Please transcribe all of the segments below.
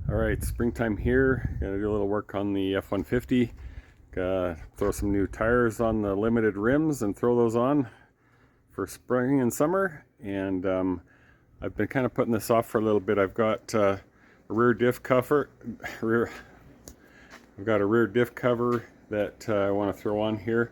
Alright, springtime here. Gotta do a little work on the F-150. Gotta throw some new tires on the limited rims and throw those on for spring and summer. And I've been kind of putting this off for a little bit. I've got a rear diff cover. I've got a rear diff cover that I want to throw on here.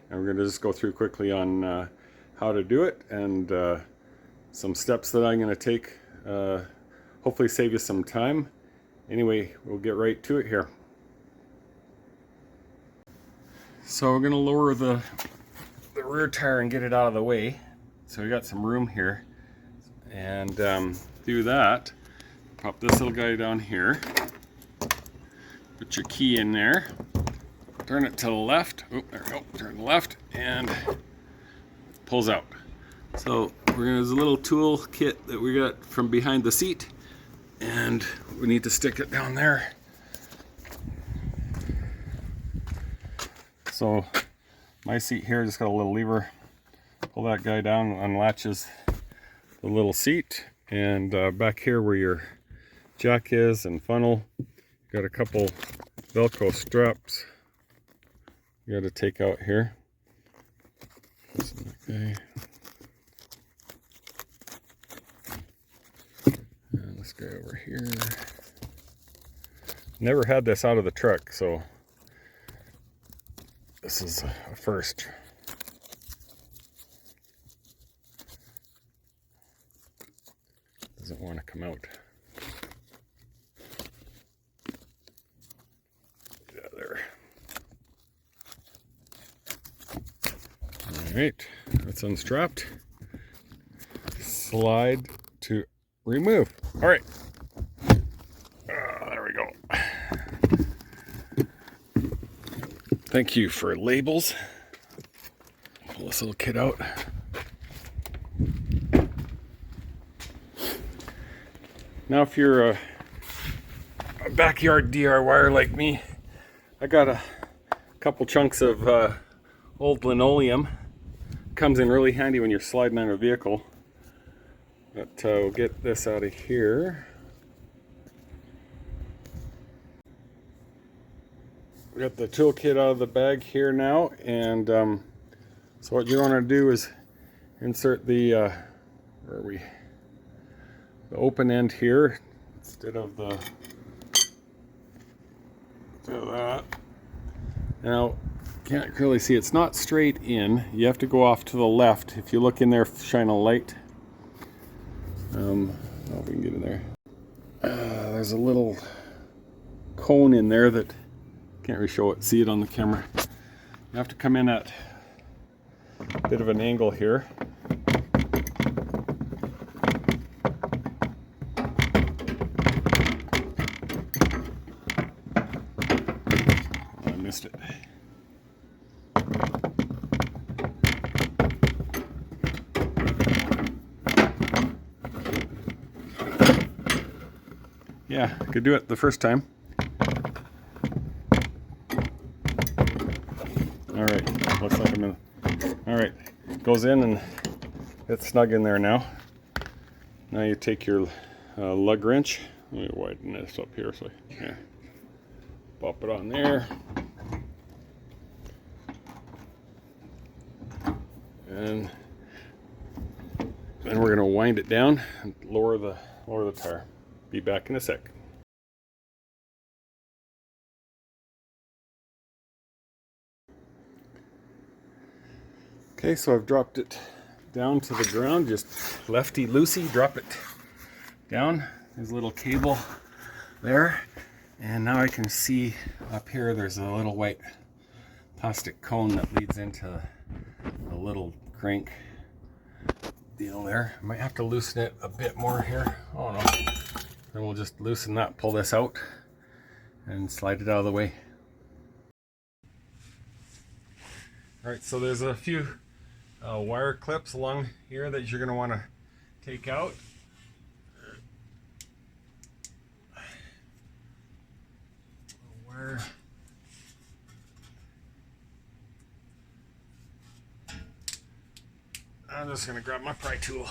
And we're gonna just go through quickly on how to do it and some steps that I'm gonna take. Hopefully save you some time. Anyway, we'll get right to it here. So we're going to lower the rear tire and get it out of the way. So we got some room here. And do that. Pop this little guy down here. Put your key in there. Turn it to the left. Oh, there we go. Turn left and it pulls out. So we're going to use a little tool kit that we got from behind the seat. And we need to stick it down there. So my seat here just got a little lever. Pull that guy down, unlatches the little seat. And back here where your jack is and funnel, got a couple Velcro straps you got to take out here. Okay. And this guy over here. Never had this out of the truck, so this is a first. Doesn't want to come out. Yeah, there. All right, that's unstrapped. Slide to remove. All right. There we go. Thank you for labels. Pull this little kid out. Now if you're a backyard DIYer like me, I got a couple chunks of old linoleum. Comes in really handy when you're sliding on a vehicle. But we'll get this out of here. We got the toolkit out of the bag here now, and so what you want to do is insert the the open end here instead of that. Now, can't really see, it's not straight in. You have to go off to the left. If you look in there, shine a light. I don't know if we can get in there. There's a little cone in there that can't really show it, see it on the camera. You have to come in at a bit of an angle here. Oh, I missed it. Yeah, I could do it the first time. Alright, looks like I'm in. Alright, goes in and it's snug in there now. Now you take your lug wrench. Let me widen this up here so yeah. Pop it on there. And then we're gonna wind it down and lower the tire. Be back in a sec. Okay, so I've dropped it down to the ground, just lefty-loosey, drop it down. There's a little cable there. And now I can see up here there's a little white plastic cone that leads into a little crank deal there. I might have to loosen it a bit more here. Oh no. Then we'll just loosen that, pull this out, and slide it out of the way. Alright, so there's a few wire clips along here that you're going to want to take out. Wire. I'm just going to grab my pry tool.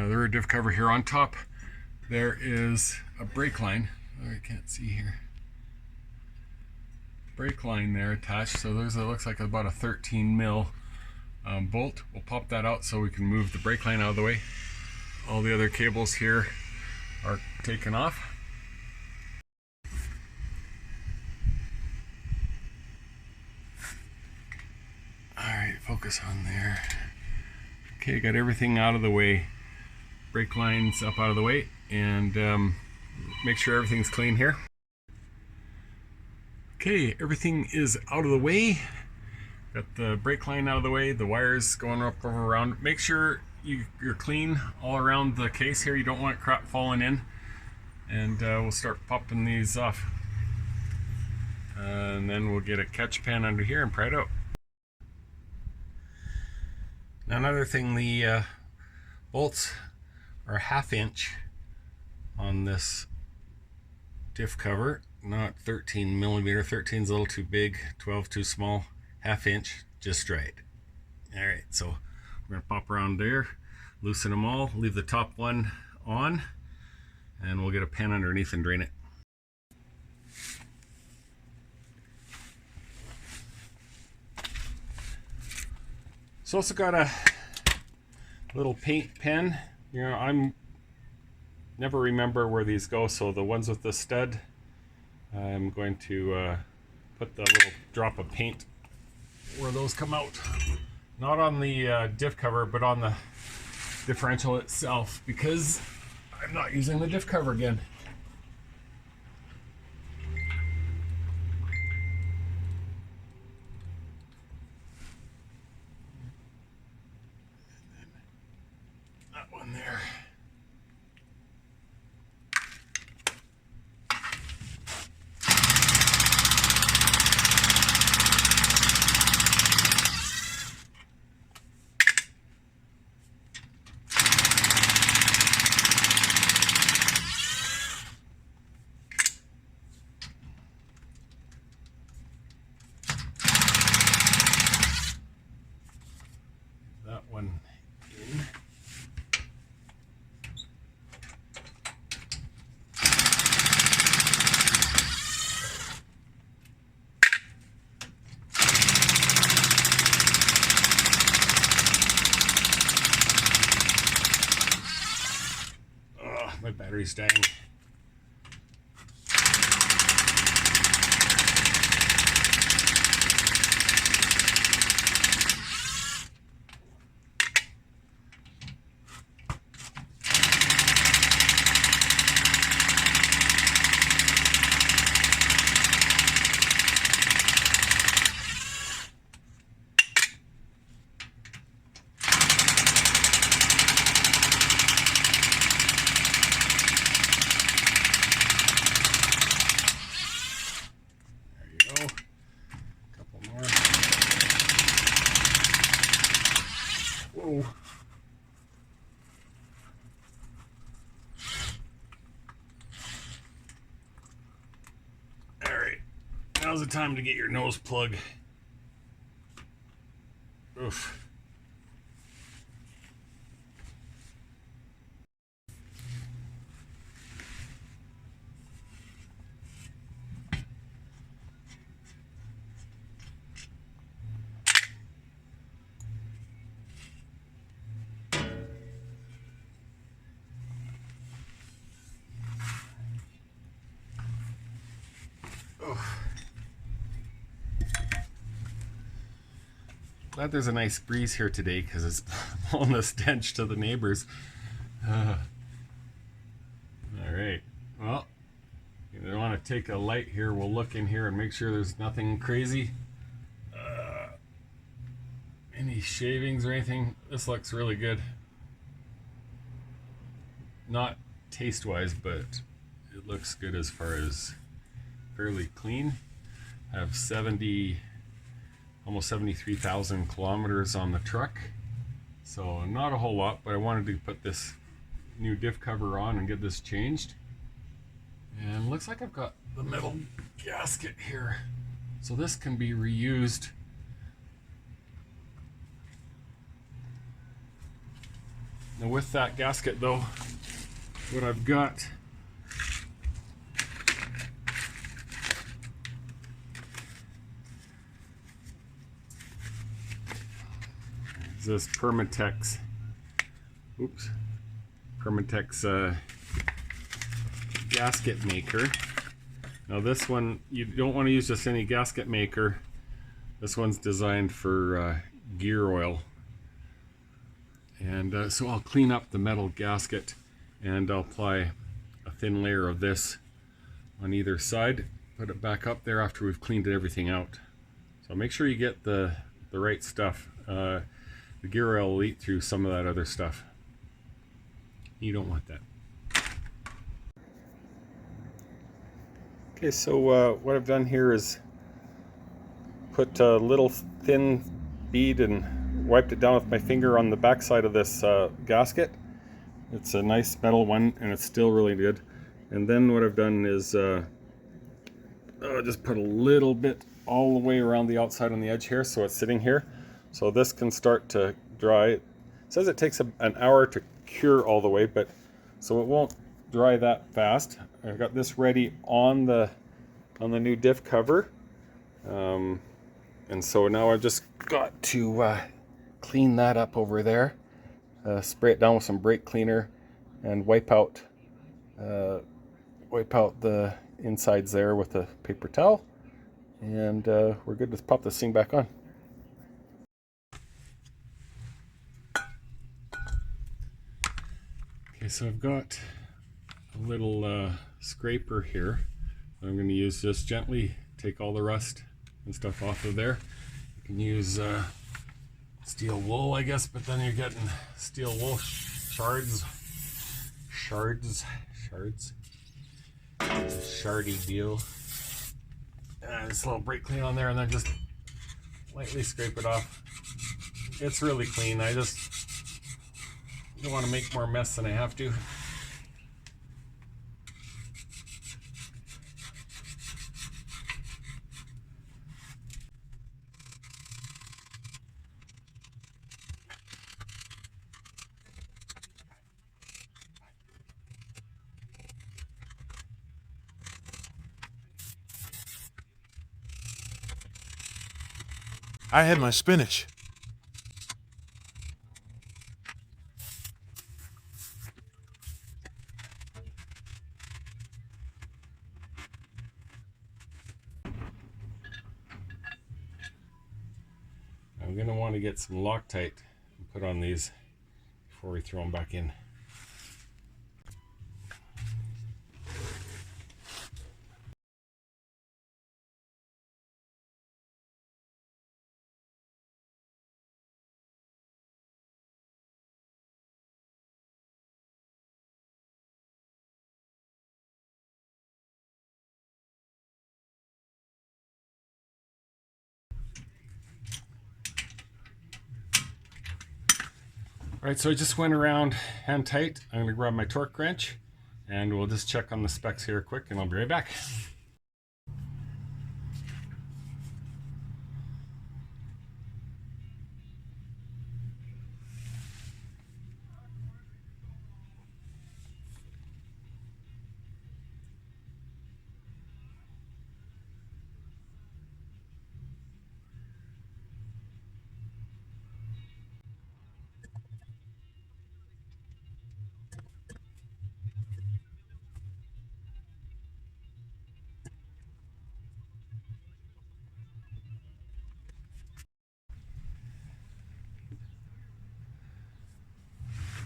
the rear diff cover here. On top there is a brake line. Oh, I can't see here. Brake line there attached. So there's looks like about a 13 mil bolt. We'll pop that out so we can move the brake line out of the way. All the other cables here are taken off. Alright, focus on there. Okay, got everything out of the way. Brake lines up out of the way, and make sure everything's clean here. Okay, everything is out of the way. Got the brake line out of the way, the wires going up over around. Make sure you're clean all around the case here. You don't want crap falling in. And we'll start popping these off. And then we'll get a catch pan under here and pry it out. Now another thing, the bolts are 1/2 inch on this diff cover, not 13 millimeter. 13 is a little too big, 12 too small, 1/2 inch, just right. All right, so we're gonna pop around there, loosen them all, leave the top one on, and we'll get a pan underneath and drain it. So also got a little paint pen. You know, I'm never remember where these go, so the ones with the stud, I'm going to put the little drop of paint where those come out. Not on the diff cover, but on the differential itself, because I'm not using the diff cover again. That one there. That one in. Oh, my battery's dying. Couple more. Whoa. All right, now's the time to get your nose plug. Oof. Glad there's a nice breeze here today because it's blowing the stench to the neighbors. All right, well, if you want to take a light here, we'll look in here and make sure there's nothing crazy. Any shavings or anything. This looks really good. Not taste-wise, but it looks good as far as fairly clean. I have almost 73,000 kilometers on the truck, so not a whole lot, but I wanted to put this new diff cover on and get this changed. And looks like I've got the metal gasket here, so this can be reused. Now with that gasket though, what I've got is this Permatex, gasket maker. Now this one, you don't want to use just any gasket maker. This one's designed for gear oil. And so I'll clean up the metal gasket and I'll apply a thin layer of this on either side, put it back up there after we've cleaned everything out. So make sure you get the right stuff. The gear oil will eat through some of that other stuff. You don't want that. Okay, so what I've done here is put a little thin bead and wiped it down with my finger on the back side of this gasket. It's a nice metal one and it's still really good. And then what I've done is just put a little bit all the way around the outside on the edge here, so it's sitting here. So this can start to dry. It says it takes an hour to cure all the way, but so it won't dry that fast. I've got this ready on the new diff cover. And so now I've just got to clean that up over there, spray it down with some brake cleaner, and wipe out the insides there with a paper towel, and we're good to pop this thing back on. Okay, so I've got a little scraper here. I'm going to use this gently, take all the rust and stuff off of there. You can use steel wool, I guess, but then you're getting steel wool shards. It's a shardy deal. Just a little brake clean on there, and then just lightly scrape it off. It's really clean. I just don't want to make more mess than I have to. I had my spinach. I'm going to want to get some Loctite and put on these before we throw them back in. Alright, so I just went around hand tight. I'm going to grab my torque wrench and we'll just check on the specs here quick and I'll be right back.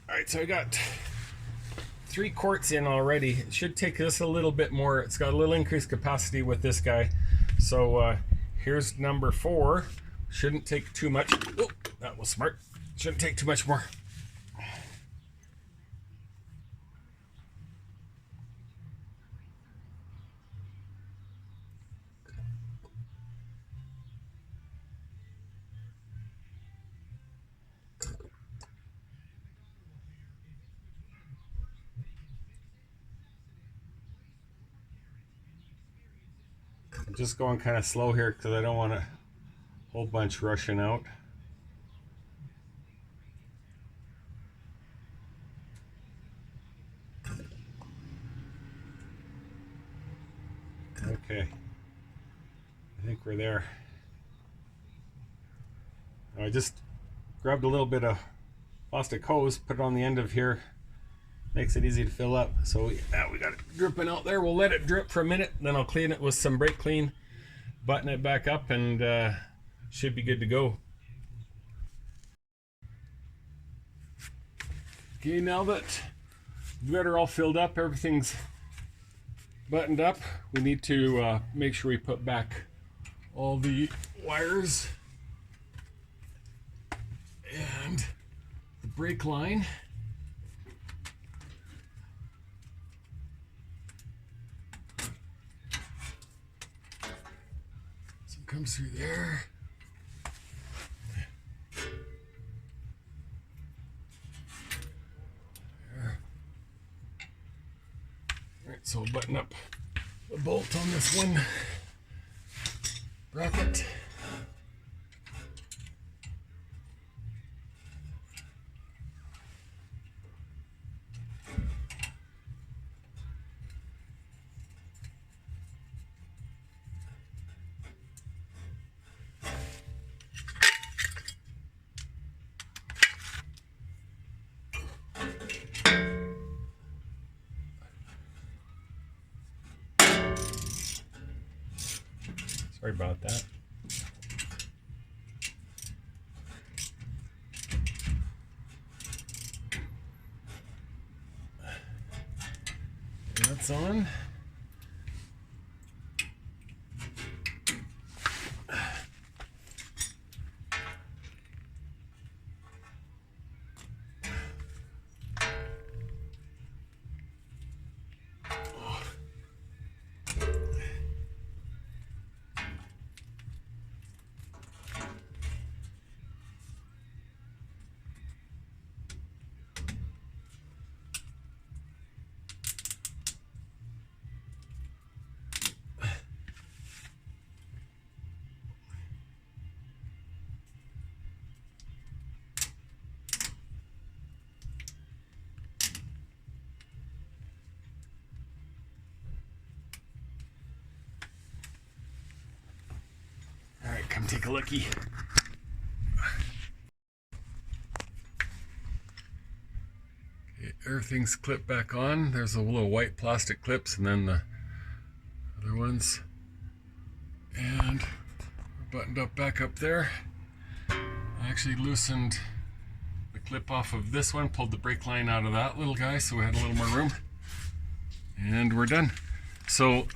Alright, so I got 3 quarts in already. It should take this a little bit more. It's got a little increased capacity with this guy. So here's number 4. Shouldn't take too much. Oh, that was smart. Shouldn't take too much more. I'm just going kind of slow here because I don't want a whole bunch rushing out. Okay, I think we're there. I just grabbed a little bit of plastic hose, put it on the end of here. Makes it easy to fill up. So yeah, we got it dripping out there. We'll let it drip for a minute, then I'll clean it with some brake clean, button it back up, and should be good to go. Okay, now that we've got her all filled up, everything's buttoned up, we need to make sure we put back all the wires and the brake line. Some comes through there. Alright, so I'll button up the bolt on this one bracket. Sorry about that. That's on. Alright, come take a lookie. Okay, everything's clipped back on. There's the little white plastic clips and then the other ones. And we're buttoned up back up there. I actually loosened the clip off of this one, pulled the brake line out of that little guy so we had a little more room. And we're done. So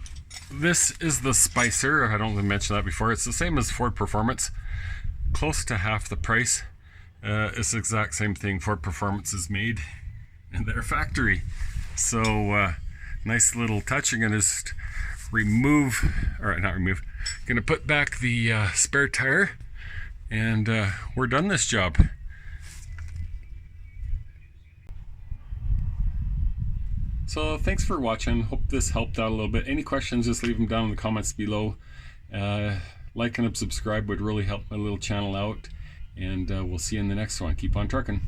this is the Spicer. I don't mention that before. It's the same as Ford Performance, close to half the price. It's the exact same thing Ford Performance is made in their factory. So nice little touch. I'm gonna just remove, or not remove, gonna put back the spare tire, and we're done this job. So thanks for watching. Hope this helped out a little bit. Any questions, just leave them down in the comments below. Like and subscribe would really help my little channel out. And we'll see you in the next one. Keep on trucking.